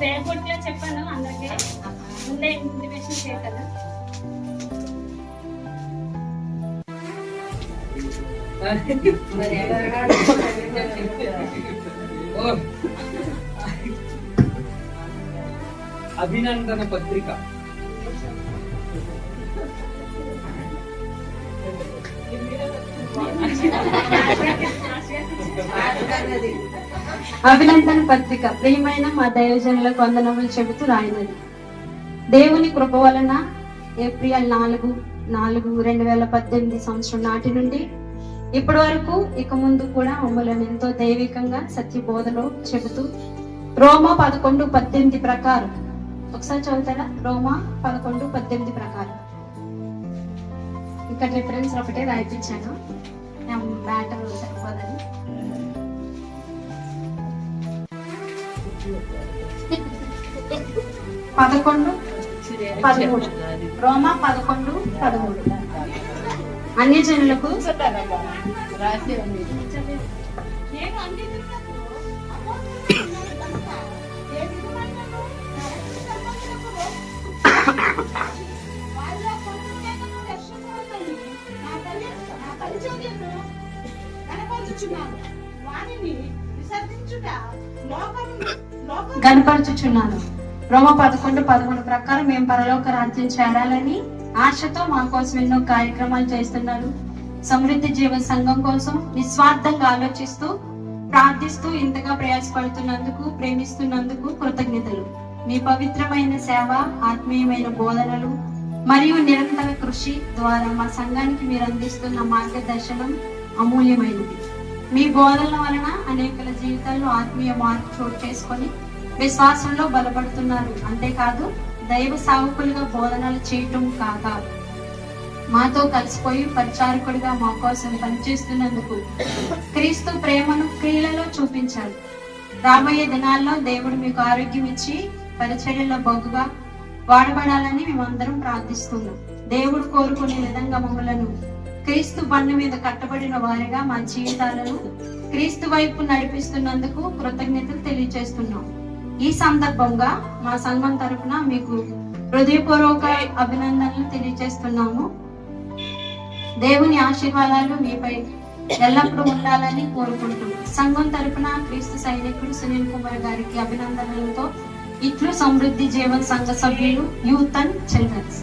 రేపటిలో చెప్పాను అందరికీ ముందే ఇంటిమేషన్ చేయాలి. అభినందన పత్రిక అభినందన పత్రిక ప్రియమైన మా దైవజనులకు వందనములు చెబుతూ రాయినది. దేవుని కృప వలన ఏప్రిల్ 4/4/2018 సంవత్సరం నాటి నుండి ఇప్పటి వరకు ఇక ముందు కూడా మమ్మల్ని ఎంతో దైవికంగా సత్యబోధలో చెబుతూ రోమా 11:18 ప్రకారం, ఒకసారి చదువుతారా? రోమా 11:18 ప్రకారం. ఇక్కడ రిఫరెన్స్ ఒకటే రాయించాను, మ్యాటర్ సరిపోదని. రోమా 11:13 అన్యజనులకు గణపరచుచున్నాను. రోమా 11:13 ప్రకారం మేము పరలోక రాజ్యం చేరాలని ఆశతో మా కోసం ఎన్నో కార్యక్రమాలు చేస్తున్నారు. సమృద్ధి జీవన సంఘం కోసం నిస్వార్థంగా ఆలోచిస్తూ ప్రార్థిస్తూ ఇంతగా ప్రయాసపడుతున్నందుకు, ప్రేమిస్తున్నందుకు కృతజ్ఞతలు. మీ పవిత్రమైన సేవ, ఆత్మీయమైన బోధనలు మరియు నిరంతర కృషి ద్వారా మా సంఘానికి మీరు అందిస్తున్న మార్గదర్శనం అమూల్యమైనది. మీ బోధనల వలన అనేకుల జీవితాల్లో ఆత్మీయ మార్పు చోటు చేసుకొని విశ్వాసంలో బలపడుతున్నారు. అంతేకాదు దైవ సేవకులుగా బోధనలు చేయటం కాక మాతో కలిసిపోయి పరిచారకుడిగా మా కోసం పనిచేస్తున్నందుకు క్రీస్తు ప్రేమను క్రియలలో చూపించారు. రాబోయే దినాల్లో దేవుడు మీకు ఆరోగ్యం ఇచ్చి పరిచర్యలో బహుగా వాడబడాలని మేమందరం ప్రార్థిస్తున్నాం. దేవుడు కోరుకునే విధంగా మమ్మలను క్రీస్తు బండ మీద కట్టబడిన వారిగా మా జీవితాలను క్రీస్తు వైపు నడిపిస్తున్నందుకు కృతజ్ఞతలు తెలియజేస్తున్నాం. ఈ సందర్భంగా మా సంఘం తరఫున మీకు హృదయపూర్వక అభినందనలు తెలియజేస్తున్నాము. దేవుని ఆశీర్వాదాలు మీపై ఎల్లప్పుడూ ఉండాలని కోరుకుంటున్నాం. సంఘం తరఫున క్రీస్తు సైనికుడు సునీల్ కుమార్ గారికి అభినందనలతో ఇట్లు సమృద్ధి జీవన్ సంఘ సభ్యులు, యూత్ అండ్ చిల్డ్రన్స్.